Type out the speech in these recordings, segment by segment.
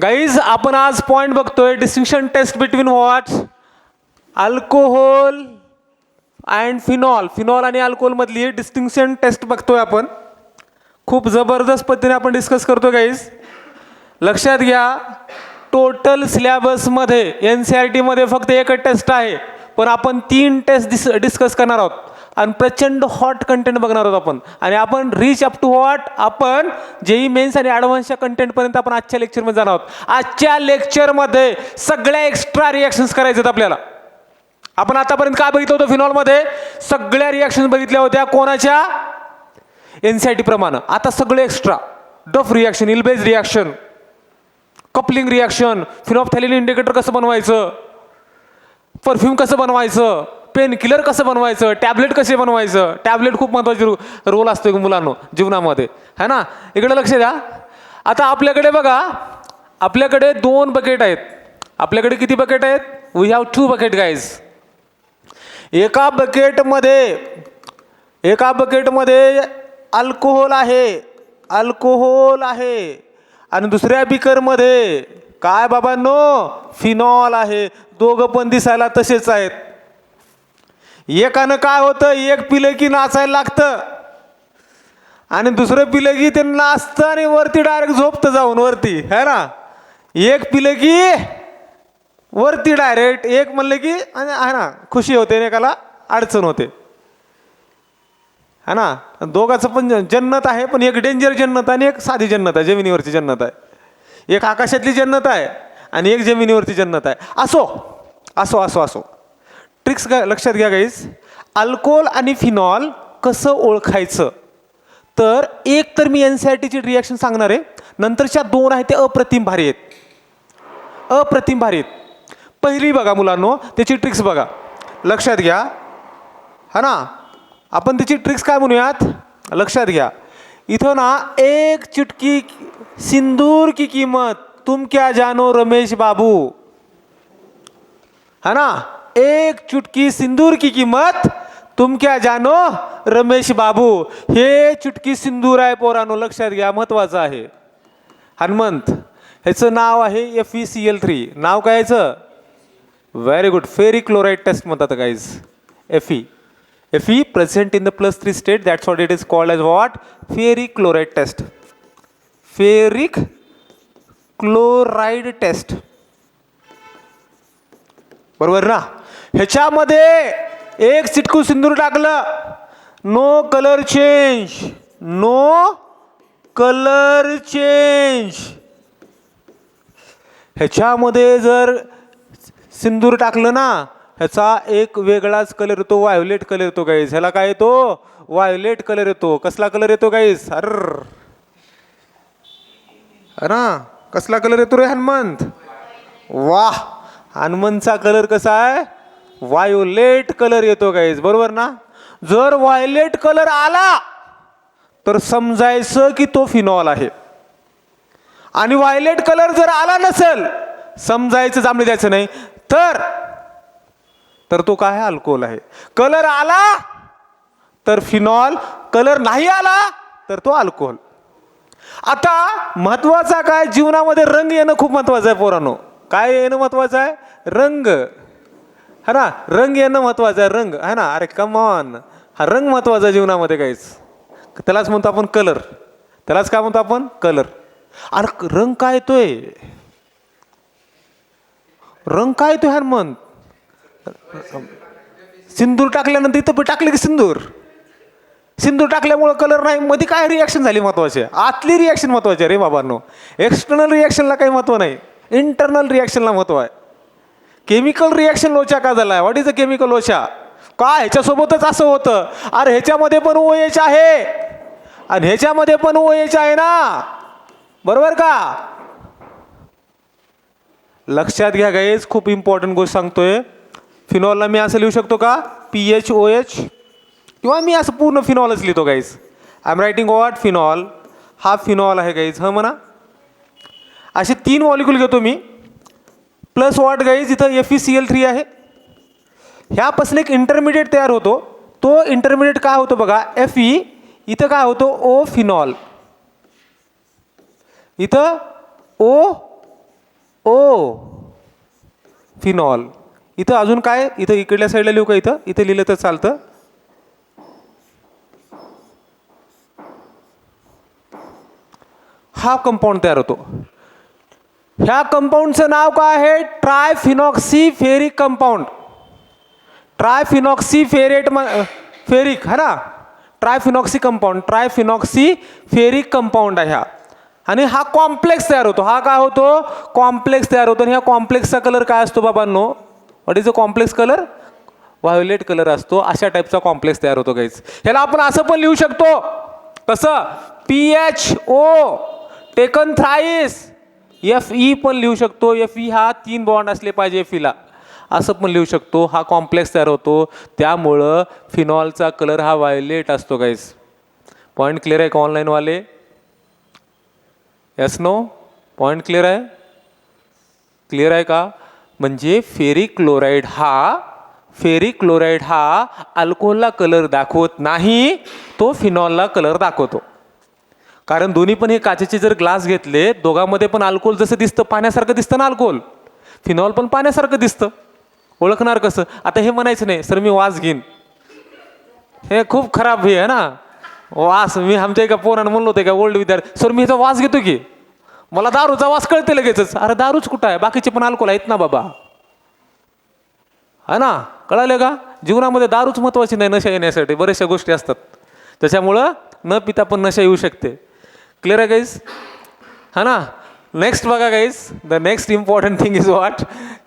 Guys आपण आज point बघतोय distinction test between what alcohol and phenol. Phenol आणि अल्कोहोल मधली डिस्टिंक्शन टेस्ट बघतोय आपण. खूप जबरदस्त पद्धतीने आपण डिस्कस करतोय गाईज. लक्षात घ्या टोटल सिलेबसमध्ये NCERT मध्ये फक्त एकच टेस्ट आहे, पण आपण 3 टेस्ट डिस्कस करणार आहोत आणि प्रचंड हॉट कंटेंट बघणार आहोत आपण. आणि आपण रीच अप टू व्हॉट आपण JEE मेन्स आणि ॲडव्हान्सच्या कंटेंटपर्यंत आपण आजच्या लेक्चरमध्ये जाणार आहोत. आजच्या लेक्चरमध्ये सगळ्या एक्स्ट्रा रिॲक्शन्स करायचे आहेत आपल्याला. आपण आतापर्यंत काय बघितलं होतं फिनॉलमध्ये? सगळ्या रिॲक्शन बघितल्या होत्या कोणाच्या? NCERT प्रमाणे. आता सगळे extra Duff reaction, Elbs reaction, coupling reaction, phenolphthalein indicator कसं बनवायचं, परफ्यूम कसं बनवायचं, पेन किलर कसं बनवायचं, टॅबलेट कसे बनवायचं. टॅबलेट खूप महत्त्वाची रोल असतो मुलांनो जीवनामध्ये, है ना. इकडे लक्ष द्या. आता आपल्याकडे बघा, आपल्याकडे 2 बकेट आहेत. आपल्याकडे किती बकेट आहेत? We have 2 bucket guys. एका बकेटमध्ये अल्कोहोल आहे आणि दुसऱ्या बिकरमध्ये काय बाबांनो? फिनॉल आहे. दोघं पण दिसायला तसेच आहेत. एकानं काय होतं, एक पिलं की नाचायला लागतं आणि दुसरं पिलं की ते नाचतं आणि वरती डायरेक्ट झोपतं जाऊन वरती, है ना. एक पिलं की वरती डायरेक्ट, एक म्हणलं की आहे ना खुशी होते, एकाला अडचण होते, है ना. दोघांचं पण जन्नत आहे, पण एक डेंजर जन्नत आणि एक साधी जन्नत आहे, जमिनीवरची जन्नत आहे. एक आकाशातली जन्नत आहे आणि एक जमिनीवरची जन्नत आहे. असो असो असो असो ट्रिक्स लक्षात घ्या गाईज. अल्कोहोल आणि फिनॉल कसं ओळखायचं? तर एक तर मी NCERTची रिॲक्शन सांगणार आहे, नंतरच्या 2 आहेत ते अप्रतिम भारी आहेत. अप्रतिम भारी आहेत. पहिली बघा मुलांनो, त्याची ट्रिक्स बघा, लक्षात घ्या, हा ना. आपण त्याची ट्रिक्स काय म्हणूयात, लक्षात घ्या. इथं ना एक चुटकी सिंदूर की कीमत तुम क्या जानो रमेश बाबू, है ना. एक चुटकी सिंदूर की कीमत तुम क्या जानो रमेश बाबू. हे चुटकी सिंदूर आहे पोरानो, लक्षात घ्या, महत्वाचं आहे. हनुमंत ह्याचं नाव आहे FeCl3. नाव काय याचं? Very good. Ferric chloride test म्हणतात guys. Fe present in the +3 state, that's what it is called as what? Ferric chloride test. Ferric chloride test. बरोबर ना. ह्याच्यामध्ये एक चिटकू सिंदूर टाकलं, no colour change, no colour change. ह्याच्यामध्ये जर सिंदूर टाकलं ना, ह्याचा एक वेगळाच कलर येतो, व्हायोलेट कलर येतो गाईज. ह्याला काय येतो? व्हायोलेट कलर येतो. कसला कलर येतो गाईज? ना कसला कलर येतो रे हनुमंत? वाह, हनुमंतचा कलर कसा आहे? व्हायोलेट कलर येतो गाईज, बरोबर ना. जर व्हायोलेट कलर आला तर समजायचं की तो फिनॉल आहे, आणि व्हायोलेट कलर जर आला नसेल समजायचं, जांभळी द्यायचं नाही, तर तो काय आहे? अल्कोहोल आहे. कलर आला तर फिनॉल, कलर नाही आला तर तो अल्कोहोल. आता महत्वाचा काय? जीवनामध्ये रंग येणं खूप महत्वाचं आहे पोरांनो. काय येणं महत्वाचं आहे? रंग, है ना. रंग येणं महत्वाचं आहे, रंग, है ना. अरे कम ऑन, हा रंग महत्वाचा आहे जीवनामध्ये काहीच. त्यालाच म्हणतो आपण कलर. त्यालाच काय म्हणतो आपण? कलर. अरे रंग काय येतोय? रंग काय येतोय हनुमंत? सिंदूर टाकल्यानंतर इथं टाकले की सिंदूर टाकल्यामुळे कलर नाही. मध्ये काय रिॲक्शन झाली महत्वाची आहे? आतली रिॲक्शन महत्वाची आहे रे बाबांनो. एक्सटर्नल रिॲक्शनला काही महत्व नाही, इंटरनल रिॲक्शनला महत्व आहे. केमिकल रिॲक्शन लोचा का झालाय? व्हॉट इज अ केमिकल लोचा? काय ह्याच्यासोबतच असं होतं? अरे ह्याच्यामध्ये पण OH आहे आणि ह्याच्यामध्ये पण OH आहे ना, बरोबर का? लक्षात घ्या गाईज, खूप इम्पॉर्टंट गोष्ट सांगतोय. फिनॉलला मी असं लिहू शकतो का? PHOH, किंवा मी असं पूर्ण फिनॉलच लिहितो guys. I am writing what? Phenol. हा फिनॉल आहे गाईज, ह म्हणा. असे 3 मॉलिक्यूल घेतो मी, प्लस व्हॉट गाईज, इथं FeCl3 आहे. ह्यापासून एक इंटरमिडिएट तयार होतो. तो इंटरमिडिएट काय होतो बघा? Fe. इथं काय होतो? O phenol. इथं O ओ फिनॉल. इथं अजून काय, इथं इकडल्या साईडला लिहू का, इथं इथं लिहिलं तर चालतं. हा कंपाऊंड तयार होतो. ह्या कंपाऊंडचं नाव काय आहे, ट्रायफिनॉक्सी फेरिक कंपाऊंड. ट्रायफिनॉक्सी फेरिक है ना, ट्रायफिनॉक्सी कंपाऊंड, ट्रायफिनॉक्सी फेरिक कंपाऊंड आहे हा. आणि हा कॉम्प्लेक्स तयार होतो. हा काय होतो, कॉम्प्लेक्स तयार होतो. आणि ह्या कॉम्प्लेक्सचा कलर काय असतो बाबांनो, what is a complex colour, violet colour असतो. अशा टाईपचा कॉम्प्लेक्स तयार होतो गाईज. ह्याला आपण असं पण लिहू शकतो, कसं, PHO टेकन थ्राईस. Fe पण लिहू शकतो. Fe हा 3 बॉन्ड असले पाहिजे Feला, असं पण लिहू शकतो. हा कॉम्प्लेक्स तयार होतो, त्यामुळं फिनॉलचा कलर हा व्हायोलेट असतो गाईज. पॉईंट क्लिअर आहे का ऑनलाईनवाले? Yes no? पॉईंट क्लिअर आहे? क्लिअर आहे का? म्हणजे फेरिक क्लोराईड हा अल्कोहोलला कलर दाखवत नाही, तो फिनॉलला कलर दाखवतो. कारण दोन्ही पण हे काचेचे जर ग्लास घेतले, दोघांमध्ये पण अल्कोहोल जसं दिसतं, पाण्यासारखं दिसतं ना अल्कोहोल, फिनॉल पण पाण्यासारखं दिसतं. ओळखणार कसं? आता हे म्हणायचं नाही सर मी वास घेईन, हे खूप खराब हे आहे ना वास. मी आमच्या एका पोरानं म्हणलो होते का ओल्ड विद्यार्थी, सर मी ह्याचा वास घेतो की, मला दारूचा वास कळते लगेचच. अरे दारूच कुठं आहे, बाकीचे पण अल्कोहोल आहेत ना बाबा, है ना, कळालं का? जीवनामध्ये दारूच महत्वाची नाही नशा येण्यासाठी, बऱ्याचशा गोष्टी असतात त्याच्यामुळं न पिता पण नशा येऊ शकते. क्लिअर आहे गाईज, हा ना. नेक्स्ट बघा guys, the next important thing is what,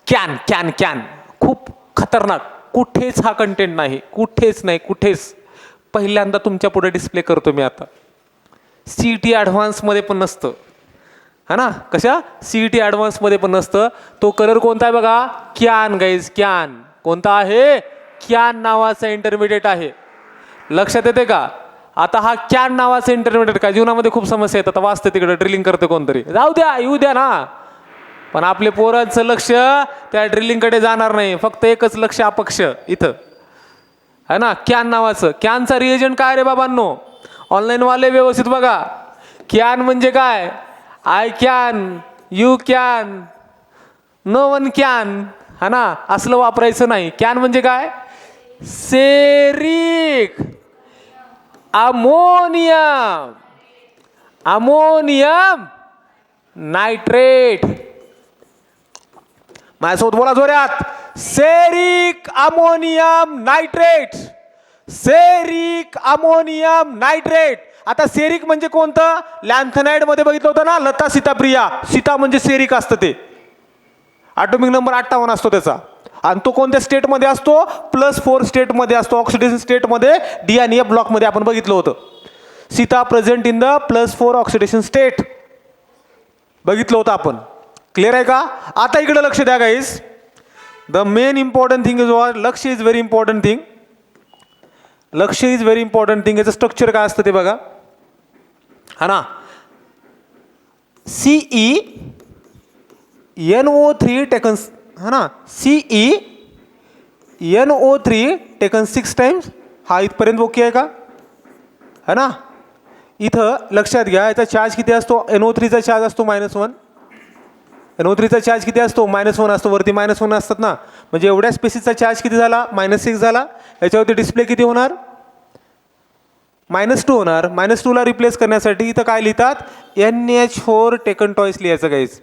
can. खूप खतरनाक. कुठेच हा कंटेंट नाही, कुठेच. पहिल्यांदा तुमच्या पुढे डिस्प्ले करतो मी आता. CET ॲडव्हान्समध्ये पण नसतं, हा ना. कशा CET ॲडव्हान्समध्ये पण नसतं. तो कलर कोणता आहे बघा, कॅन गाईज, कॅन. कोणता आहे, कॅन नावाचा इंटरमिडिएट आहे. लक्षात येते का? आता हा कॅन नावाचा इंटरमिडिएट काय, जीवनामध्ये खूप समस्या येतात. वाचते तिकडे ड्रिलिंग करते कोणतरी, जाऊ द्या येऊ द्या ना, पण आपले पोरांचं लक्ष त्या ड्रिलिंगकडे जाणार नाही, फक्त एकच लक्ष अपक्ष इथं, है ना. कॅन नावाचं, कॅनचा रिएजंट काय रे बाबांनो, ऑनलाईनवाले व्यवस्थित बघा. कॅन म्हणजे काय, I can, you can, no one can, हा ना, असलं वापरायचं नाही. कॅन म्हणजे काय, सेरिक अमोनियम नायट्रेट. माझ्यासोबत बोला जोरात, सेरिक अमोनियम नायट्रेट. आता सेरिक म्हणजे कोणतं, लॅन्थनाइड मध्ये बघितलं होतं ना, लता सीताप्रिया, सीता म्हणजे सेरिक असतं, ते ॲटॉमिक नंबर 58 असतो त्याचा. आणि तो कोणत्या स्टेटमध्ये असतो, +4 स्टेटमध्ये असतो, ऑक्सिडेशन स्टेटमध्ये, D आणि F ब्लॉकमध्ये आपण बघितलं होतं. Sita present in the +4 oxidation state बघितलं होतं आपण. क्लिअर आहे का? आता इकडे लक्ष द्या guys, the main important thing is what, लक्ष इज व्हेरी इम्पॉर्टंट थिंग. याचं स्ट्रक्चर काय असतं ते बघा, हा ना. CeNO3 टेकन, हा ना, CeNO3 टेकन 6 टाइम्स. हा इथपर्यंत ओके आहे का, है ना. इथं लक्षात घ्या, याचा चार्ज किती असतो, NO3चा चार्ज असतो -1. NO3चा चार्ज किती असतो, -1 असतो, वरती -1 असतात ना, म्हणजे एवढ्या स्पेसिसचा चार्ज किती झाला, -6 झाला. याच्यावरती डिस्प्ले किती होणार, -2 होणार. -2ला रिप्लेस करण्यासाठी इथं काय लिहितात, NH4 टेकन टॉईस लिहायचं गाईज.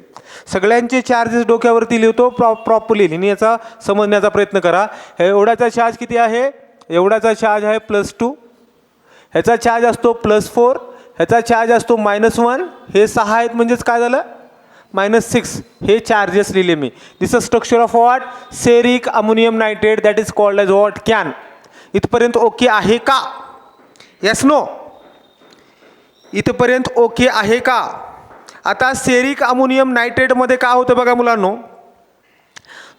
सगळ्यांचे चार्जेस डोक्यावरती लिहितो, प्रॉपरली लिहिणे, याचा समजण्याचा प्रयत्न करा. एवढ्याचा चार्ज किती आहे, एवढ्याचा चार्ज आहे +2, ह्याचा चार्ज असतो +4, ह्याचा चार्ज असतो -1, हे 6 आहेत म्हणजेच काय झालं, -6. हे चार्जेस लिहिले मी. This a structure of what, ceric ammonium nitrate, that is called as what, CAN. इथपर्यंत ओके आहे का, येस नो, इथपर्यंत ओके आहे का? आता सेरिक अमोनियम नायट्रेटमध्ये काय होतं बघा मुलांनो,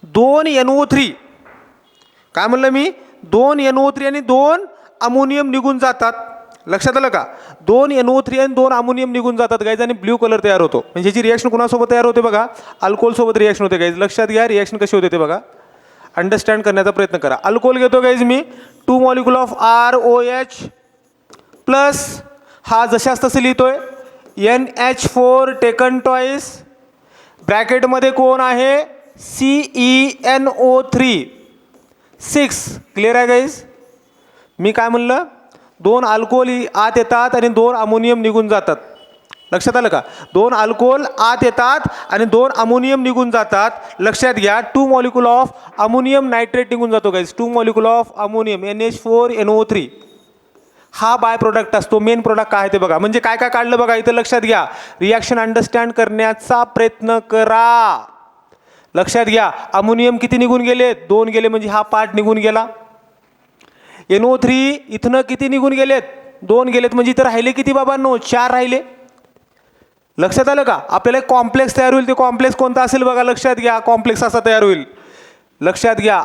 2 NO3, काय म्हणलं मी, 2 NO3 आणि 2 अमोनियम निघून जातात. लक्षात आलं का, 2 NO3 आणि 2 अमोनियम निघून जातात गाईज, आणि ब्ल्यू कलर तयार होतो. म्हणजे ह्याची रिॲक्शन कोणासोबत तयार होते बघा, अल्कोहोल सोबत रिॲक्शन होते गाईज. लक्षात घ्या, रिॲक्शन कशी होते ते बघा, अंडरस्टँड करण्याचा प्रयत्न करा. अल्कोहोल घेतो guys me, 2 molecule of ROH plus, हा जशाच तसं लिहितोय, NH4 टेकन टॉईस, ब्रॅकेटमध्ये कोण आहे, CeNO3 6. क्लिअर आहे गाईज. मी काय म्हणलं, 2 अल्कोहोल आत येतात आणि 2 अमोनियम निघून जातात. लक्षात आलं का, 2 अल्कोहोल आत येतात आणि 2 अमोनियम निघून जातात. लक्षात घ्या, 2 मॉलिक्युल ऑफ अमोनियम नायट्रेट निघून जातो guys. 2 molecule of ammonium NH4NO3 हा बाय प्रोडक्ट असतो. मेन प्रोडक्ट काय आहे ते बघा. म्हणजे काय काय काढलं बघा इथं. लक्षात घ्या, रिॲक्शन अंडरस्टँड करण्याचा प्रयत्न करा. लक्षात घ्या, अमोनियम किती निघून गेले, 2 गेले, म्हणजे हा पार्ट निघून गेला. NO3 इथनं किती निघून गेलेत, 2 गेलेत, म्हणजे इथं राहिले किती बाबांनो, 4 राहिले. लक्षात आलं का. आपल्याला एक कॉम्प्लेक्स तयार होईल. ते कॉम्प्लेक्स कोणता असेल बघा. लक्षात घ्या, कॉम्प्लेक्स असा तयार होईल. लक्षात घ्या,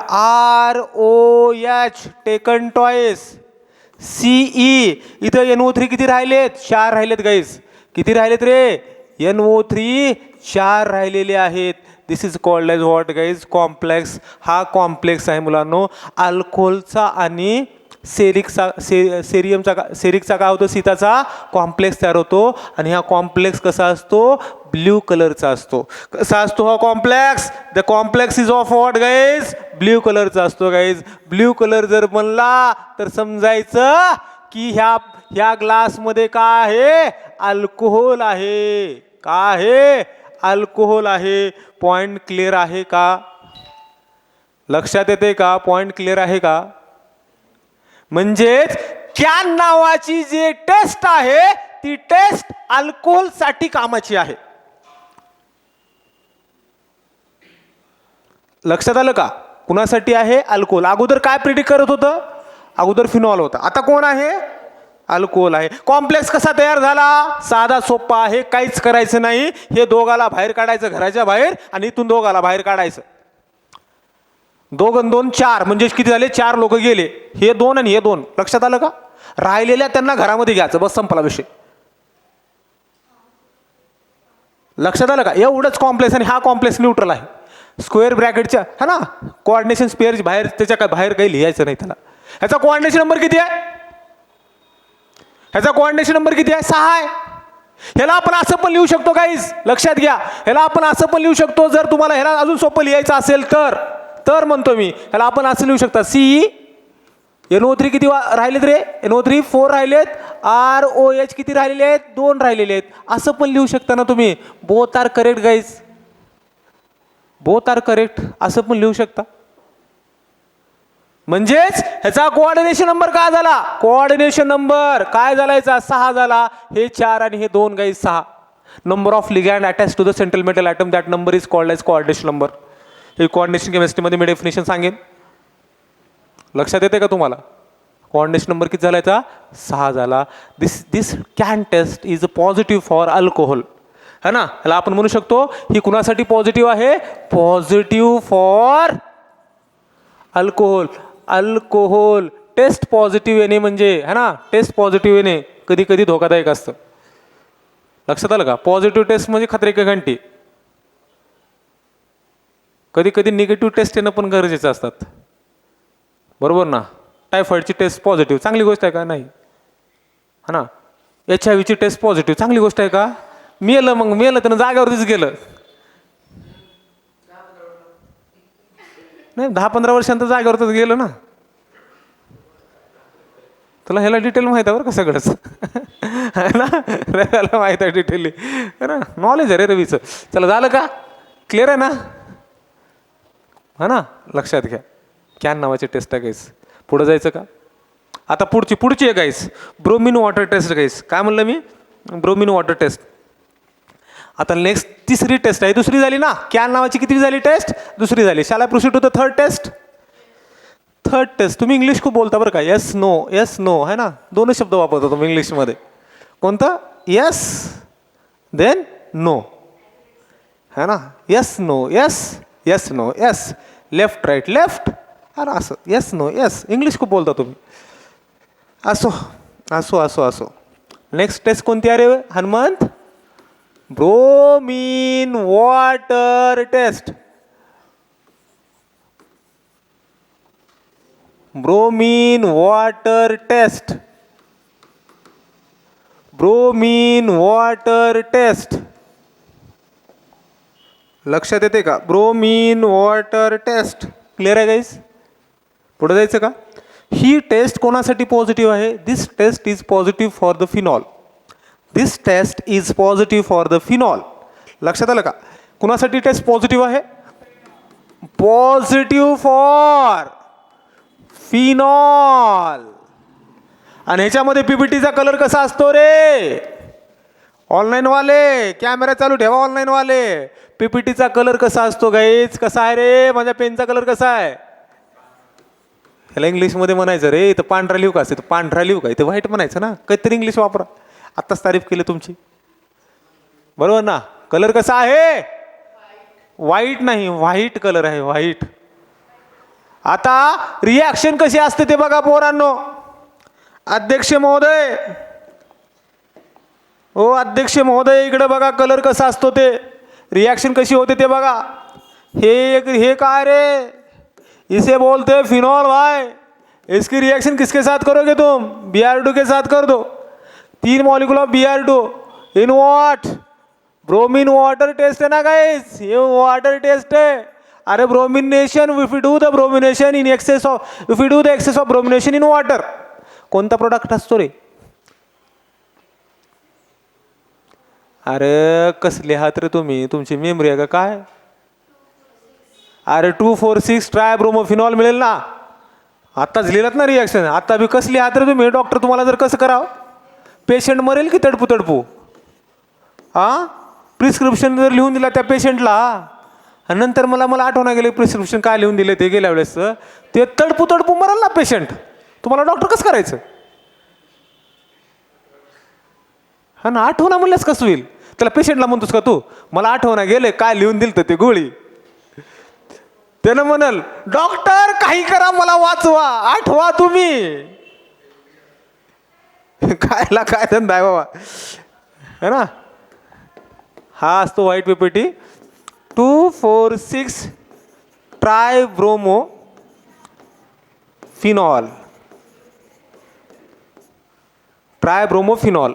ROH टेकन टॉईस, CE इथं NO3 किती राहिलेत, 4 राहिलेत गाईज. किती राहिलेत रे, NO3 4 राहिलेले आहेत. This is called as what guys, complex. हा कॉम्प्लेक्स आहे मुलांनो अल्कोहोलचा आणि सेरिकचा काय होतो, सीताचा कॉम्प्लेक्स तयार होतो. आणि हा कॉम्प्लेक्स कसा असतो, ब्ल्यू कलरचा असतो. कसा असतो हा complex, the complex is of what guys, blue कलरचा असतो गाईज. ब्ल्यू कलर जर बनला तर समजायचं की ह्या ग्लासमध्ये काय आहे, अल्कोहोल आहे. काय आहे, अल्कोहोल आहे. पॉइंट क्लिअर आहे का, लक्षात येते का, पॉइंट क्लिअर आहे का. म्हणजेच कॅन नावाची जी टेस्ट आहे ती टेस्ट अल्कोहोल साठी कामाची आहे. लक्षात आलं का, कुणासाठी आहे, अल्कोहोल. अगोदर काय प्रिडिक्ट करत होतं, अगोदर फिनॉल होता, आता कोण आहे, अल्कोहोल आहे. कॉम्प्लेक्स कसा तयार झाला, साधा सोपा आहे, काहीच करायचं नाही. हे दोघाला बाहेर काढायचं घराच्या बाहेर आणि इथून दोघाला बाहेर काढायचं. 2 आणि 2 4, म्हणजे किती झाले, 4 लोक गेले. हे 2 आणि हे 2. लक्षात आलं का. राहिलेल्या त्यांना घरामध्ये घ्यायचं, बस संपला विषय. लक्षात आलं का, एवढंच कॉम्प्लेक्स. आणि हा कॉम्प्लेक्स न्यूट्रल आहे. स्क्वेअर ब्रॅकेटच्या है ना, कोऑर्डिनेशन स्पेअर बाहेर, त्याच्या काय बाहेर काही लिहायचं नाही त्याला. ह्याचा कोऑर्डिनेशन नंबर किती आहे, ह्याचा कोऑर्डिनेशन नंबर किती आहे, 6 आहे. ह्याला आपण असं पण लिहू शकतो गाईज. लक्षात घ्या, ह्याला आपण असं पण लिहू शकतो, जर तुम्हाला ह्याला अजून सोपं लिहायचं असेल तर म्हणतो मी, ह्याला आपण असं लिहू शकता, NO3 किती राहिलेत रे, NO3 4 राहिलेत. ROH किती राहिलेले आहेत, 2 राहिलेले आहेत. असं पण लिहू शकता ना तुम्ही. Both are correct guys, both are correct, असं पण लिहू शकता. म्हणजेच ह्याचा कोऑर्डिनेशन नंबर काय झाला, कोऑर्डिनेशन नंबर काय झाला, याचा 6 झाला. हे 4 आणि हे 2 guys 6. Number of ligand attach to the central metal atom, that number is called as coordination number. हे कोऑर्डिनेशन केमिस्ट्रीमध्ये मी डेफिनेशन सांगेन. लक्षात येते का तुम्हाला. कोऑर्डिनेशन नंबर किती झाला याचा, 6 झाला. This CAN test is positive for alcohol, है ना. ह्याला आपण म्हणू शकतो ही कुणासाठी पॉझिटिव्ह आहे, positive for alcohol. Alcohol test positive येणे म्हणजे, है ना, टेस्ट पॉझिटिव्ह येणे कधी कधी धोकादायक असतं. लक्षात आलं का. पॉझिटिव्ह टेस्ट म्हणजे खतरे की घंटी. कधी कधी निगेटिव्ह टेस्ट येणं पण गरजेचं असतात, बरोबर ना. टायफॉइडची टेस्ट पॉझिटिव्ह चांगली गोष्ट आहे का, नाही, हा ना. HIV ची टेस्ट पॉझिटिव्ह चांगली गोष्ट आहे का. मेलं त्यानं जागेवरतीच गेलं. नाही 10-15 वर्षांतर जागेवरच गेलं ना. तुला ह्याला डिटेल माहिती आहे बरं का सगळंच, है ना. रव्याला माहित आहे डिटेली, है ना. नॉलेज आहे रे रवीचं. चला झालं का, क्लिअर आहे ना, हा ना. लक्षात घ्या, कॅन नावाची टेस्ट आहे गाईस. पुढे जायचं का. आता पुढची आहे गाईस, ब्रोमिन वॉटर टेस्ट गाईस. काय म्हणलं मी, ब्रोमिन वॉटर टेस्ट. आता नेक्स्ट तिसरी टेस्ट आहे, दुसरी झाली ना. कॅन नावाची किती झाली टेस्ट, दुसरी झाली. शाला proceed to the third test. Third test, तुम्ही इंग्लिश खूप बोलता बरं का. येस नो है ना, 2 शब्द वापरतो तुम्ही इंग्लिशमध्ये. कोणतं, येस देन नो, है ना. Yes no yes no yes, left right left, अरे असं येस नो येस. इंग्लिश खूप बोलता तुम्ही. असो. नेक्स्ट टेस्ट कोणती आहे रे Hanumant, bromine water test. Bromine water test, bromine water test. लक्षात येते का? Bromine water test. क्लिअर आहे गाईज? पुढे जायचं का? ही टेस्ट कोणासाठी पॉझिटिव्ह आहे? This test is positive for the phenol. This test is positive for the phenol. लक्षात आलं का? कुणासाठी टेस्ट पॉझिटिव्ह आहे? Positive for phenol. आणि ह्याच्यामध्ये पीपीटीचा कलर कसा असतो रे? ऑनलाईन वाले कॅमेरा चालू ठेवा. ऑनलाईन वाले पीपीटीचा कलर कसा असतो गाईज? कसा आहे रे? माझ्या पेनचा कलर कसा आहे? ह्याला इंग्लिशमध्ये म्हणायचं रे. इथं पांढरा लिहू का? असं पांढरा लिहू का? इथं व्हाईट म्हणायचं ना. काहीतरी इंग्लिश वापरा. आत्ताच तारीफ केली तुमची, बरोबर ना? कलर कसा आहे? व्हाईट नाही, व्हाईट कलर आहे, व्हाईट. आता रिॲक्शन कशी असते ते बघा पोरांनो. अध्यक्ष महोदय, ओ अध्यक्ष महोदय, इकडे बघा कलर कसा असतो ते. रिॲक्शन कशी होते ते बघा. हे काय रे? इसे बोलते फिनॉल भाई. इसकी रिएक्शन किसके साथ करोगे तुम? Br2 के साथ कर दो. 3 molecule of Br2 in what? Bromine water test है ना गाइस, ये वाटर टेस्ट है. अरे bromination, if you do the bromination in excess of, if you do the excess of bromination in water, कोणता प्रोडक्ट असतो रे? अरे कसले आहात रे तुम्ही? तुमची मेमरी आहे का काय? अरे 2,4,6 ट्रायब्रोमोफिनॉल मिळेल ना. आत्ताच लिहिलात ना रिॲक्शन. आता बी कसली आहात रे तुम्ही? डॉक्टर तुम्हाला जर कसं करावं? पेशंट मरेल की तडपू तडपू? हां, प्रिस्क्रिप्शन जर लिहून दिला त्या पेशंटला आणि नंतर मला आठवण गेले प्रिस्क्रिप्शन काय लिहून दिले ते गेल्या वेळेस, ते तडपू तडपू मरेल ना पेशंट. तुम्हाला डॉक्टर कसं करायचं? हा ना, आठवणा म्हणल्यास कसं होईल? त्याला पेशंटला म्हणतोस का तू? मला आठवणा गेले काय लिहून दिलं ते गोळी. त्यानं म्हणाल डॉक्टर काही करा मला वाचवा, आठवा तुम्ही. कायला काय धंदा आहे बाबा, है ना? हा असतो white PPT. 2,4,6 tribromo phenol. Tribromophenol.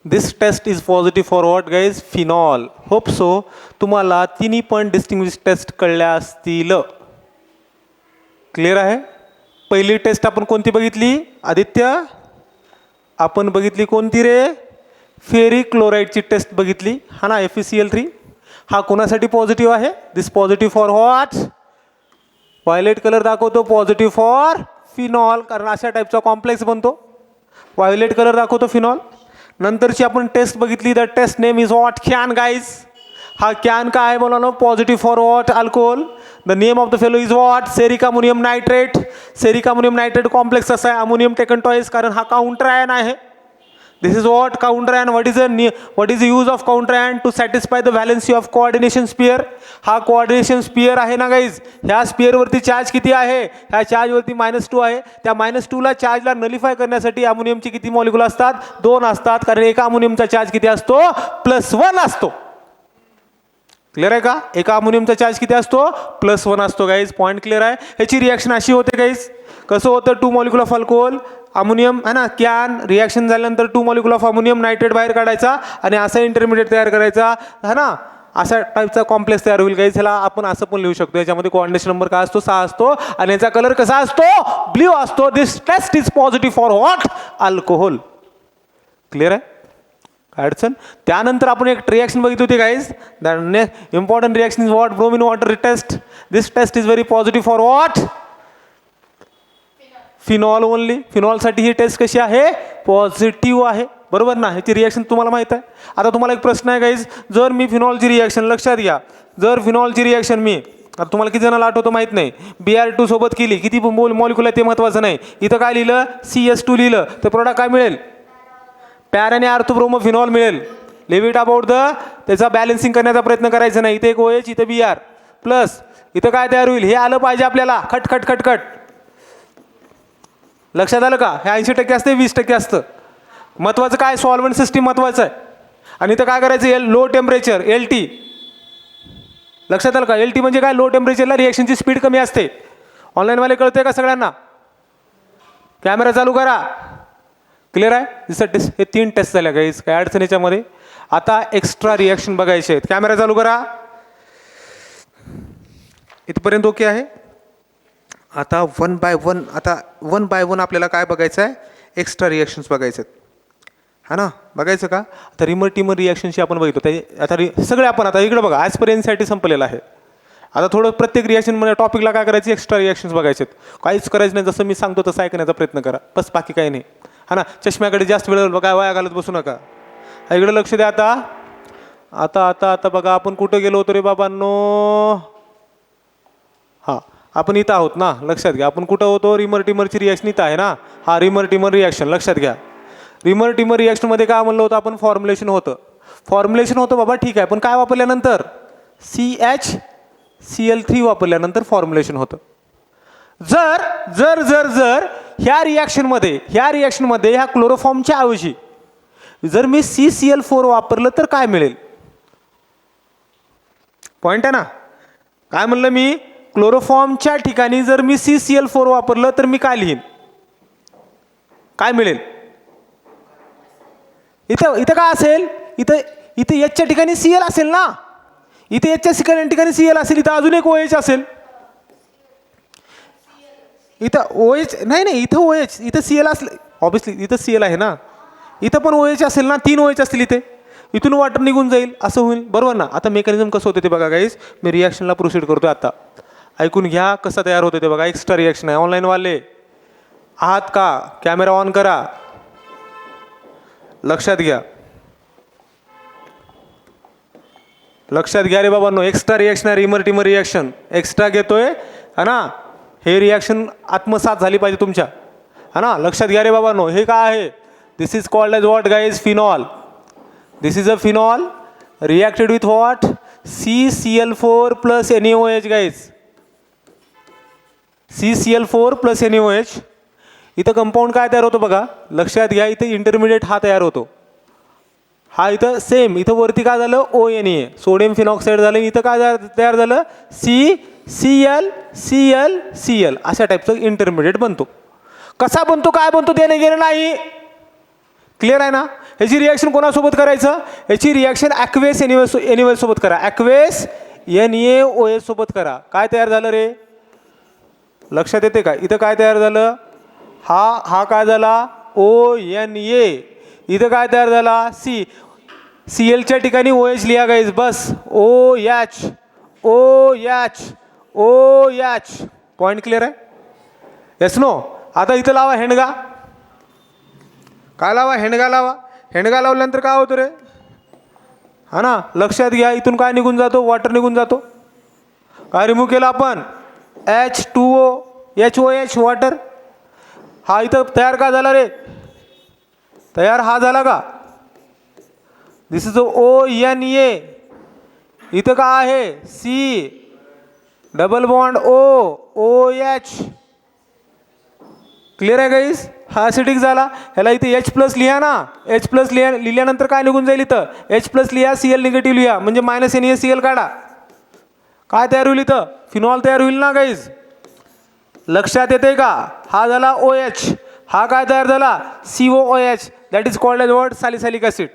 This test is positive for what guys? Phenol. Hope so तुम्हाला तिन्ही पण डिस्टिंग्विश टेस्ट कळल्या असतील. क्लिअर आहे? पहिली टेस्ट आपण कोणती बघितली आदित्य? आपण बघितली कोणती रे? फेरिक क्लोराईडची टेस्ट बघितली, हा ना, FeCl3. हा कोणासाठी पॉझिटिव्ह आहे? This positive for what? Violet colour दाखवतो पॉझिटिव्ह फॉर फिनॉल, कारण अशा टाईपचा कॉम्प्लेक्स बनतो. व्हायोलेट कलर दाखवतो फिनॉल. नंतरची आपण टेस्ट बघितली, the test name is what? CAN guys. हा कॅन काय आहे बोला ना? Positive for what? Alcohol. The name of the fellow is what? Ceric ammonium nitrate. Ceric ammonium nitrate complex असा आहे, अमोनियम टेकन टॉईस, कारण हा काउंटर आयन आहे. This is what? Counter ion. What is the use of counter ion? To satisfy the valency of coordination sphere. हा coordination sphere आहे ना guys. ह्या स्पियरवरती charge किती आहे? ह्या चार्जवरती -2 आहे. त्या -2ला चार्जला नलिफाय करण्यासाठी अमोनियमचे किती मॉलिक्यूल असतात? 2 असतात, कारण एका अमोनियमचा चार्ज किती असतो? +1 असतो. क्लिअर आहे का? एका अमोनियमचा चार्ज किती असतो? +1 असतो गाईज. पॉईंट क्लिअर आहे? ह्याची रिॲक्शन अशी होते गाईज. कसं होतं? 2 मॉलिक्यूल ऑफ अल्कोहोल, अमोनियम है ना, कॅन. रिॲक्शन झाल्यानंतर 2 मॉलिक्यूल ऑफ अमोनियम नायट्रेट बाहेर काढायचा आणि असा इंटरमिडिएट तयार करायचा, है ना. अशा टाईपचा कॉम्प्लेक्स तयार होईल गाईज. ह्याला आपण असं पण लिहू शकतो. याच्यामध्ये कोऑर्डिनेशन नंबर काय असतो? 6 असतो आणि याचा कलर कसा असतो? ब्ल्यू असतो. This test is positive for what? Alcohol. Clear आहे? काय अडचण? त्यानंतर आपण एक रिॲक्शन बघितली होती guys. The important reaction is what? Bromine water test. This test is very positive for what? Phenol only. फिनॉलसाठी ही टेस्ट कशी आहे? पॉझिटिव्ह आहे, बरोबर ना? ह्याची रिॲक्शन तुम्हाला माहीत आहे. आता तुम्हाला एक प्रश्न आहे गाईज, जर मी फिनॉलची रिॲक्शन, लक्षात घ्या, जर फिनॉलची रिॲक्शन मी, आता तुम्हाला किती जणांना आठवतं माहीत नाही, Br2 सोबत केली, किती मॉलिक्यूल आहे ते महत्त्वाचं नाही. इथं काय लिहिलं? CS2 लिहिलं, तर प्रोडक्ट काय मिळेल? पॅर आणि ऑर्थोब्रोमोफिनॉल मिळेल. लिव्ह इट अबाउट द, त्याचा बॅलन्सिंग करण्याचा प्रयत्न करायचा नाही. इथे एक OH, इथं Br प्लस, इथं काय तयार होईल? हे आलं पाहिजे आपल्याला. खट खट खट खट. लक्षात आलं का? हे 80% असते, 20% असतं. महत्त्वाचं काय? सॉल्व्हंट सिस्टीम महत्त्वाचं आहे. आणि इथं काय करायचं? Low temperature, LT. लक्षात आलं का? LT म्हणजे काय? लो टेम्परेचरला रिॲक्शनची स्पीड कमी असते. ऑनलाईनवाले कळतंय का सगळ्यांना? कॅमेरा चालू करा. क्लिअर आहे. दिसत टेस्ट, हे 3 टेस्ट झाल्या गाईज, काय अडचण याच्यामध्ये. आता एक्स्ट्रा रिॲक्शन बघायचे आहेत. कॅमेरा चालू करा. इथपर्यंत ओके आहे. आता वन बाय वन आपल्याला काय बघायचं आहे, एक्स्ट्रा रिॲक्शन्स बघायचे आहेत. हा ना, बघायचं का. आता रिमर टिमर रिॲक्शनशी आपण बघितो ते आता सगळे आपण आता इकडे बघा ॲजपर्यंतसाठी संपलेलं आहे. आता थोडं प्रत्येक रिॲक्शनमध्ये टॉपिकला काय करायचं, एक्स्ट्रा रिॲक्शन्स बघायचे आहेत. काहीच करायचं नाही, जसं मी सांगतो तसं ऐकण्याचा प्रयत्न करा बस, बाकी काही नाही. हा ना, चष्म्याकडे जास्त वेळ काय वाया घालत बसू नका. इकडे लक्ष द्या. आता आता आता आता बघा आपण कुठं गेलो होतो रे बाबांनो. हां, आपण इथं आहोत ना, लक्षात घ्या. आपण कुठं होतो, रिमर टिमरची रिॲक्शन इथं आहे ना. हा रिमर टिमर रिॲक्शन लक्षात घ्या. रिमर टिमर रिॲक्शनमध्ये काय म्हणलं होतं आपण, फॉर्म्युलेशन होतं बाबा, ठीक आहे. पण काय वापरल्यानंतर CHCl3 वापरल्यानंतर फॉर्म्युलेशन होतं. जर जर जर जर ह्या रिॲक्शनमध्ये ह्या क्लोरोफॉर्मच्या ऐवजी जर मी CCl4 वापरलं तर काय मिळेल. पॉइंट आहे ना. काय म्हणलं मी, क्लोरोफॉर्मच्या ठिकाणी जर मी CCl4 वापरलं तर मी काय लिहीन, काय मिळेल. इथं काय असेल, इथं याच्या ठिकाणी Cl असेल ना, इथे याच्या ठिकाणी Cl असेल, इथं अजून एक OH असेल. इथं OH नाही, इथं OH, इथं Cl असले ऑब्विसली, इथं Cl आहे ना, इथं पण OH असेल ना, 3 OH असतील इथे, इथून वॉटर निघून जाईल, असं होईल बरोबर ना. आता मेकॅनिझम कसं होतं ते बघा गाईज, मी रिॲक्शनला प्रोसीड करतोय. आता ऐकून घ्या कसं तयार होतं ते बघा. एक्स्ट्रा रिॲक्शन आहे. ऑनलाईनवाले आहात का, कॅमेरा ऑन करा, लक्षात घ्या रे बाबांनो. एक्स्ट्रा रिॲक्शन आहे, रिमर टिमर रिॲक्शन एक्स्ट्रा घेतोय है ना. हे रिॲक्शन आत्मसात झाली पाहिजे तुमच्या, है ना. लक्षात घ्या रे बाबांनो. हे काय आहे, this is called as what guys, phenol. This is a phenol reacted with what, CCl4 plus NaOH guys. CCl4 plus NaOH. इथं कंपाऊंड काय तयार होतो बघा, लक्षात घ्या. इथं इंटरमिडिएट हा तयार होतो, हा इथं सेम. इथं वरती काय झालं, ONA सोडियम फिनॉक्साईड झालं. इथं काय तयार झालं, CCl अशा टाईपचं इंटरमिडिएट बनतो. कसा बनतो, काय बनतो देणे गेलं नाही. क्लिअर आहे ना. ह्याची रिॲक्शन कोणासोबत करायचं, ह्याची रिॲक्शन ॲक्वेस NaOH सोबत करा, ॲक्वेस NaOH सोबत करा. काय तयार झालं रे, लक्षात येते का. इथं काय तयार झालं, हा काय झाला, ONA. इथं काय तयार झाला, Clच्या ठिकाणी OH लिहा गाईज बस, OH. पॉइंट क्लिअर आहे, येस नो. आता इथं लावा हेंडगा. काय लावा, हेंडगा लावा. हेंडगा लावल्यानंतर काय होतं रे, हा ना. लक्षात घ्या, इथून काय निघून जातो, वॉटर निघून जातो. काय रिमूव्ह केलं आपण, H2O HOH वॉटर. हा इथं तयार का झाला रे, तयार हा झाला का, दिस इज ONA. इथं काय आहे, C double bond OH. Clear आहे गाईज. हा ॲसिडिक झाला. ह्याला इथे H+ लिहा ना, H+ लिहिल्यानंतर काय निघून जाईल, इथं H+ लिहा, Cl निगेटिव्ह लिहा, म्हणजे -NaCl काढा. काय तयार होईल, इथं फिनॉल तयार होईल ना गाईज. लक्षात येते का. हा झाला OH, हा काय तयार झाला, COOH. That is called as what, salicylic acid.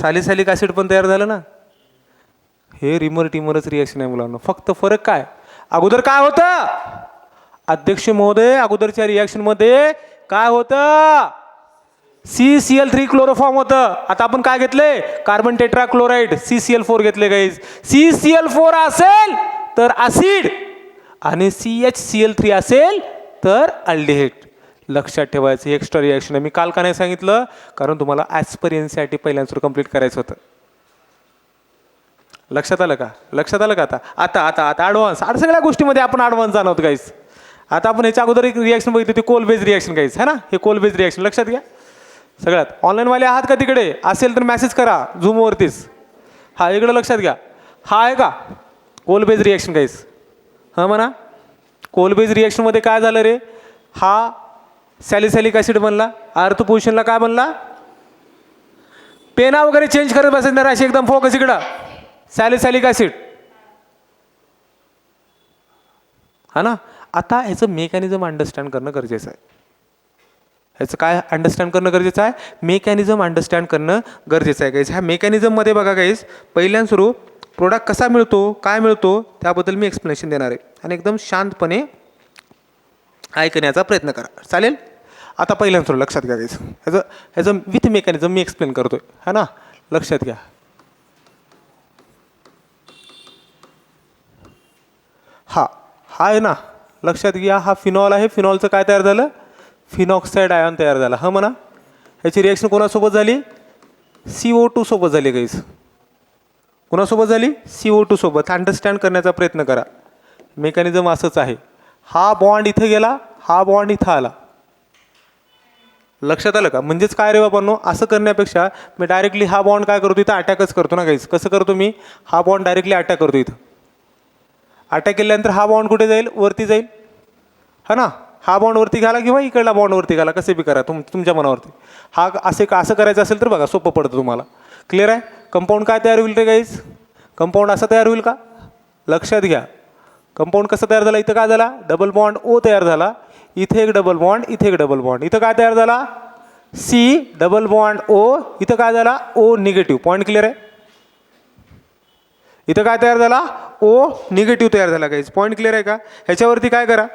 Salicylic acid पण तयार झालं ना. हे रिमर टिमरच रिॲक्शन आहे मुलांना. फक्त फरक काय, अगोदर काय होतं अध्यक्ष महोदय, अगोदरच्या रिॲक्शनमध्ये काय होतं, CCl3 क्लोरोफॉर्म होतं. आता आपण काय घेतले, कार्बन टेट्राक्लोराइड CCl4 घेतले गाईज. CCl4 असेल तर ॲसिड आणि CHCl3 असेल तर अल्डिहाइड. लक्षात ठेवायचं, एक्स्ट्रा रिॲक्शन आहे. मी काल का नाही सांगितलं, कारण तुम्हाला ॲस्पिरियन्ससाठी पहिल्यांदा कंप्लीट करायचं होतं. लक्षात आलं का, लक्षात आलं का. आता आता आता ॲडव्हान्स, सगळ्या गोष्टीमध्ये आपण ॲडव्हान्स जाणवत गाईज. आता आपण याच्या अगोदर एक रिॲक्शन बघितली होती, कोल बेज रिॲक्शन गाईज, है ना. हे कोल बेज रिॲक्शन लक्षात घ्या. सगळ्यात ऑनलाईनवाले आहात का, तिकडे असेल तर मेसेज करा झूमवरतीच. हा इकडं लक्षात घ्या, हा आहे का कोल बेज रिॲक्शन गाईज. हां म्हणा, कोल बेज रिॲक्शनमध्ये काय झालं रे, हा सॅलिसिलिक ॲसिड बनला. अर्थ पोझिशनला काय बनला, पेना वगैरे चेंज करत बसायचं अशी एकदम फोकस इकडं, सॅलिसिलिक ॲसिड. हा ना. आता ह्याचं मेकॅनिझम अंडरस्टँड करणं गरजेचं आहे. ह्याचं काय अंडरस्टँड करणं गरजेचं आहे? मेकॅनिझम अंडरस्टँड करणं गरजेचं आहे गाईज. ह्या मेकॅनिझममध्ये बघा गाईज, पहिल्यां सुरू प्रोडक्ट कसा मिळतो, काय मिळतो त्याबद्दल मी एक्सप्लेनेशन देणार आहे आणि एकदम शांतपणे ऐकण्याचा प्रयत्न करा, चालेल? आता पहिल्यां सुरू लक्षात घ्या गाईज, ह्याचं विथ मेकॅनिझम मी एक्सप्लेन करतोय, है ना? लक्षात घ्या. हा आहे ना, लक्षात घ्या. हा फिनॉल आहे. फिनॉलचं काय तयार झालं? फिनॉक्साईड आयॉन तयार झाला. हा म्हणा. ह्याची रिॲक्शन कोणासोबत झाली? CO2 सोबत झाली गाईज. कोणासोबत झाली? CO2 सोबत. अंडरस्टँड करण्याचा प्रयत्न करा. मेकॅनिझम असंच आहे. हा बॉन्ड इथे गेला, हा बॉन्ड इथं आला. लक्षात आलं का? म्हणजेच काय रे बाबांनो, असं करण्यापेक्षा मी डायरेक्टली हा बॉन्ड काय करतो इथं अटॅकच करतो ना गाईज. कसं करतो मी? हा बॉन्ड डायरेक्टली अटॅक करतो इथं. अटॅक केल्यानंतर हा बॉन्ड कुठे जाईल? वरती जाईल, हा ना? हा बॉन्ड वरती घाला किंवा इकडला बॉन्ड वरती घाला, कसे बी करा, तुमच्या मनावरती. हा असं करायचं असेल तर बघा सोपं पडतं तुम्हाला. क्लिअर आहे? कंपाऊंड काय तयार होईल रे गाईज? कंपाऊंड असा तयार होईल का? लक्षात घ्या. कंपाऊंड कसा तयार झाला? इथं काय झाला? डबल बॉन्ड O तयार झाला. इथे एक डबल बॉन्ड, इथे एक डबल बॉन्ड. इथं काय तयार झाला? C double bond O. इथं काय झाला? O negative. पॉईंट क्लिअर आहे? इथं काय तयार झाला? O निगेटिव्ह तयार झाला गाईज. पॉईंट क्लिअर आहे का? ह्याच्यावरती काय करा?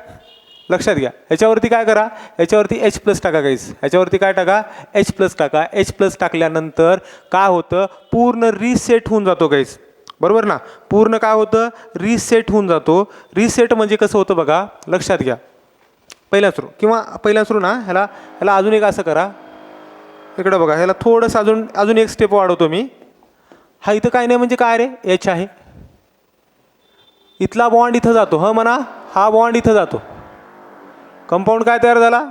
लक्षात घ्या. ह्याच्यावरती काय करा? ह्याच्यावरती H+ टाका गाईज. ह्याच्यावरती काय टाका? H+ टाका. H+ टाकल्यानंतर काय होतं? पूर्ण रिसेट होऊन जातो गाईज. बरोबर ना? पूर्ण काय होतं? रिसेट होऊन जातो. रिसेट म्हणजे कसं होतं बघा, लक्षात घ्या. पहिला सुरू ना, ह्याला अजून एक असं करा. इकडं बघा, ह्याला थोडंसं अजून एक स्टेप वाढवतो मी. हा इथं काय नाही म्हणजे काय रे? H आहे. इथला बॉन्ड इथं जातो, ह म्हणा. हा बॉन्ड इथं जातो. कंपाऊंड काय तयार झाला?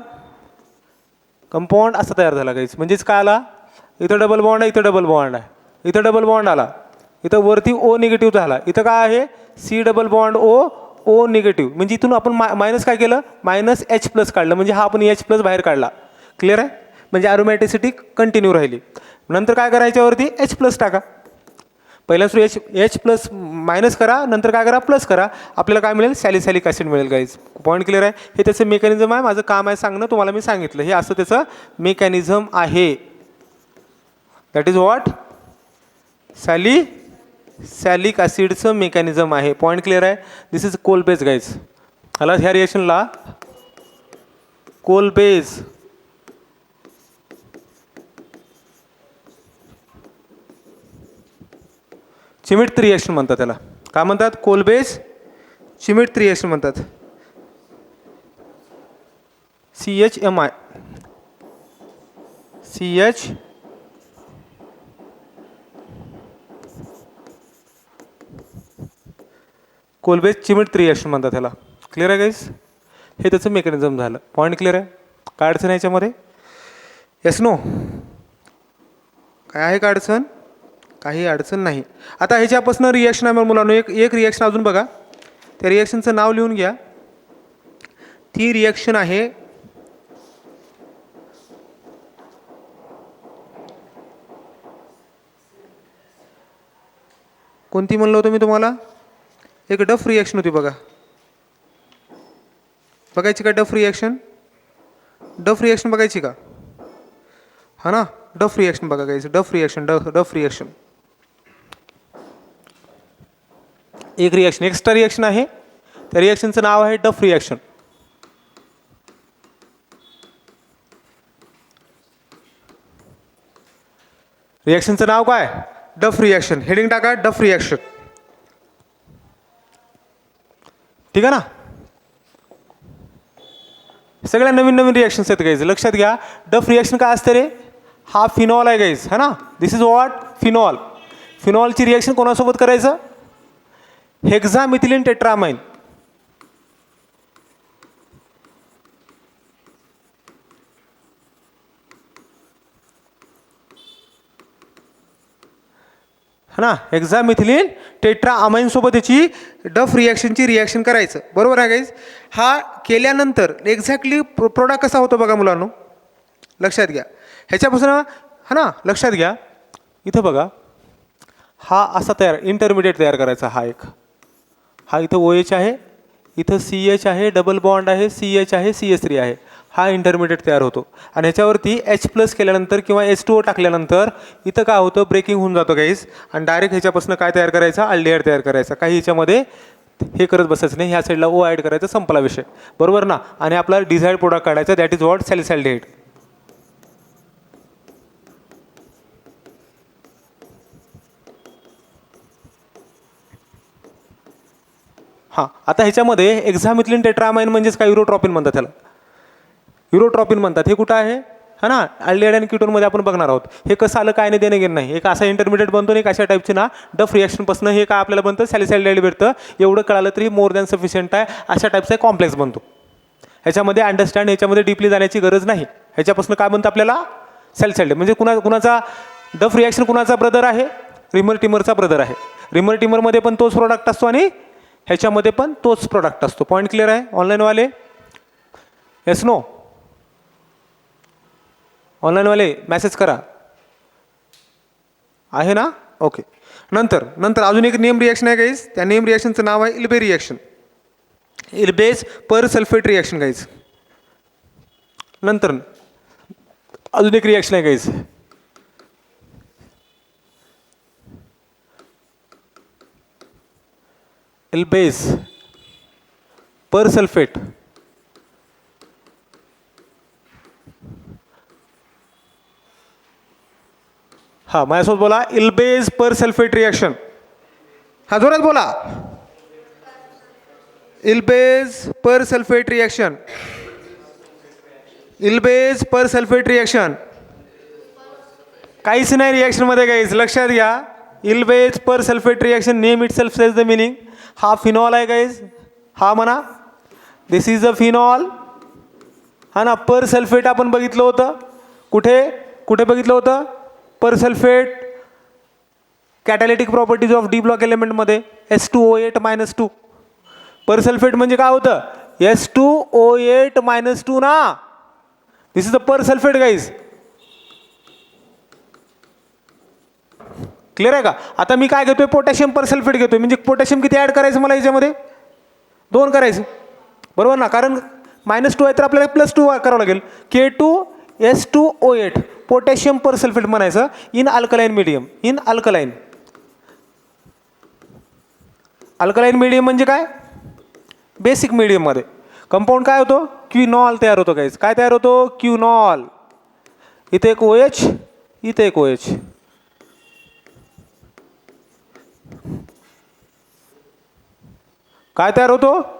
कंपाऊंड असा तयार झाला गाईज. म्हणजेच काय आला? इथं डबल बॉन्ड आहे, इथं डबल बॉन्ड आहे, इथं डबल बॉन्ड आला, इथं वरती O निगेटिव्ह झाला. इथं काय आहे? C double bond O negative. म्हणजे इथून आपण मायनस काय केलं? -H+ काढलं. म्हणजे हा आपण H+ बाहेर काढला. क्लिअर आहे? म्हणजे अरोमॅटिसिटी कंटिन्यू राहिली. नंतर काय करायच्या वरती? H+ टाका. पहिल्या सुरू H+ मायनस करा, नंतर काय करा? प्लस करा. आपल्याला काय मिळेल? सॅलिसिलिक ॲसिड मिळेल गाईज. पॉईंट क्लिअर आहे? हे त्याचं मेकॅनिझम आहे. माझं काम आहे सांगणं, तुम्हाला मी सांगितलं. हे असं त्याचं मेकॅनिझम आहे. That is what? सॅलिक ॲसिडचं मेकॅनिझम आहे. पॉईंट क्लिअर आहे? This is Kolbe's guys. ह्या रिएक्शनला कोल बेस चिमिट रिएक्शन म्हणतात. त्याला काय म्हणतात? कोल बेस चिमिट रिएक्शन म्हणतात. CHMI कोलबेस चिमिट रिएक्शन म्हणतात त्याला. क्लिअर आहे गाईज? हे त्याचं मेकॅनिझम झालं. पॉईंट क्लिअर आहे? काय अडचण आहे याच्यामध्ये? Yes no? काय आहे का अडचण? काही अडचण नाही. आता ह्याच्यापासून रिॲक्शन आहे मुलांनो. एक रिॲक्शन अजून बघा. त्या रिॲक्शनचं नाव लिहून घ्या. ती रिॲक्शन आहे कोणती म्हणलं होतं मी तुम्हाला? एक डफ रिॲक्शन होती बघा. बघायची का डफ रिॲक्शन? डफ रिॲक्शन बघायची का? हा ना, डफ रिॲक्शन बघा गाईज. डफ रिॲक्शन एक रिॲक्शन एक्स्ट्रा रिॲक्शन आहे. त्या रिॲक्शनचं नाव आहे डफ रिॲक्शन. रिॲक्शनचं नाव काय? डफ रिॲक्शन. हेडिंग टाका डफ रिॲक्शन. ठीक आहे ना? सगळ्या नवीन रिॲक्शन्स आहेत गाईज. लक्षात घ्या. डफ रिॲक्शन काय असते रे? हा फिनॉल आहे गाईज, है ना? This is what? Phenol. फिनॉलची reaction कोणासोबत करायचं? हेक्सामिथिलीन टेट्रामाइन. है ना? हेक्सामिथिलीन टेट्राअमाइन सोबत याची डफ रिॲक्शनची रिॲक्शन करायचं. बरोबर आहे गाईज? हा केल्यानंतर एक्झॅक्टली प्रोडक्ट कसा होतो बघा मुलांनो. लक्षात घ्या. ह्याच्यापासून हा ना, लक्षात घ्या. इथं बघा, हा असा इंटरमिडिएट तयार करायचा. हा इथं OH आहे, इथं CH आहे, डबल बॉन्ड आहे, CH आहे, CH3 आहे, हा इंटरमिडिएट तयार होतो. आणि ह्याच्यावरती H+ केल्यानंतर किंवा H2O टाकल्यानंतर इथं काय होतं, ब्रेकिंग होऊन जातो गाईज. आणि डायरेक्ट ह्याच्यापासून काय तयार करायचा, अल्डिहाइड तयार करायचा. काही ह्याच्यामध्ये हे करत बसायचं नाही, ह्या साईडला O ॲड करायचं, संपला विषय, बरोबर ना. आणि आपला डिझायर्ड प्रोडक्ट काढायचा, दॅट इज व्हॉट, सॅलिसाल्डिहाइड. हां, आता ह्याच्यामध्ये एक्झामिथिलीन टेट्रामाइन म्हणजेच काय, युरोट्रॉपिन म्हणतात त्याला, युरोट्रॉपिन म्हणतात. हे कुठं आहे, हा ना, अल्डिहाइड आणि कीटोनमध्ये आपण बघणार आहोत. हे कसं आलं, काय नाही देणं घेणं नाही. एक असा इंटरमिडिएट बनतो, एक अशा टाईपची ना डफ रिॲक्शनपासून हे काय आपल्याला बनतं, सॅलिसाल्डिहाइड भेटतं. एवढं कळालं तरी मोर दॅन सफिशियंट आहे. अशा टाईपचा कॉम्प्लेक्स बनतो. ह्याच्यामध्ये अंडरस्टँड, ह्याच्यामध्ये डीपली जाण्याची गरज नाही. ह्याच्यापासून काय बनतं आपल्याला, सॅलिसाल्डिहाइड. म्हणजे कुणाचा डफ रिॲक्शन कुणाचा ब्रदर आहे, रिमर टिमरचा ब्रदर आहे. रिमर टिमरमध्ये पण तोच प्रोडक्ट असतो आणि ह्याच्यामध्ये पण तोच प्रोडक्ट असतो. पॉईंट क्लिअर आहे ऑनलाईनवाले, येस नो, ऑनलाईनवाले मेसेज करा, आहे ना, ओके. नंतर अजून एक नेम रिॲक्शन आहे गाईज. त्या नेम रिॲक्शनचं नाव आहे इल्बे reaction, Elbs persulphate reaction guys. नंतर अजून एक रिॲक्शन आहे गाईज, इल्बेज पर सल्फेट. हा, माझ्यासोबत बोला, इल्बेज पर सल्फेट रिॲक्शन. हा, जोरात बोला, Elbs persulphate reaction, Elbs persulphate reaction. काहीच नाही रिॲक्शनमध्ये गाईज, लक्षात घ्या. Elbs persulphate reaction, name itself says the meaning. हा फिनॉल आहे गाईज, हा म्हणा, दिस इज अ फिनॉल, हा ना. पर सल्फेट आपण बघितलं होतं, कुठे बघितलं होतं, persulphate catalytic properties of d block एलिमेंटमध्ये S2O8-2. पर सल्फेट म्हणजे काय होतं, S2O8-2 ना. This is the persulphate guys. Clear आहे का. आता मी काय घेतोय, पोटॅशियम पर सल्फेट घेतोय. म्हणजे पोटॅशियम किती ॲड करायचं मला याच्यामध्ये, 2 करायचं, बरोबर ना. कारण -2 आहे तर आपल्याला +2 करावं लागेल. K2S2O8 पोटॅशियम पर सल्फेट म्हणायचं in alkaline medium. In alkaline medium म्हणजे काय, बेसिक मीडियममध्ये कंपाऊंड काय होतो, क्विनॉल तयार होतो गाईज. काय तयार होतो, क्विनॉल. इथे एक OH, इथे एक OH. काय तयार होतो,